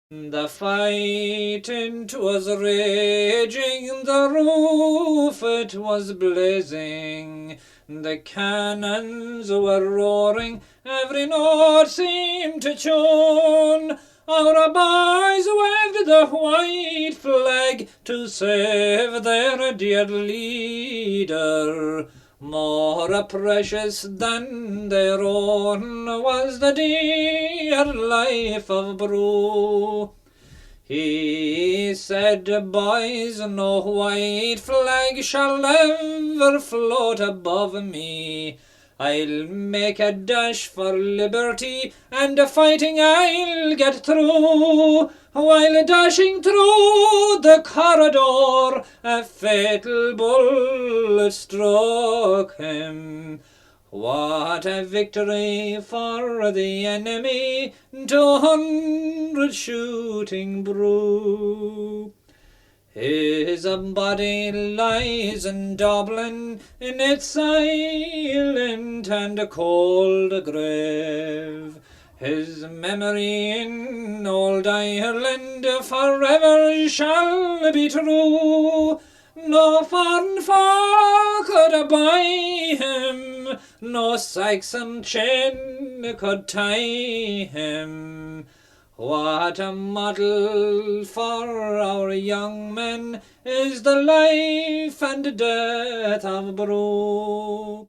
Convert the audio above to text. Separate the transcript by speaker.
Speaker 1: The fighting 'twas raging, the roof it was blazing, the cannons were roaring, every note seemed to tune. Our boys waved the white flag to save their dear leader. More precious than their own was the dear life of Brugh. He said, boys, no white flag shall ever float above me. I'll make a dash for liberty, and fighting I'll get through. While dashing through the corridor, a fatal bullet struck him. What a victory for the enemy, 200 shooting Brugh. His body lies in Dublin, in its silent and cold grave. His memory in old Ireland forever shall be true. No foreign foe could buy him, no Saxon chain could tie him. What a model for our young men is the life and death of Brugh.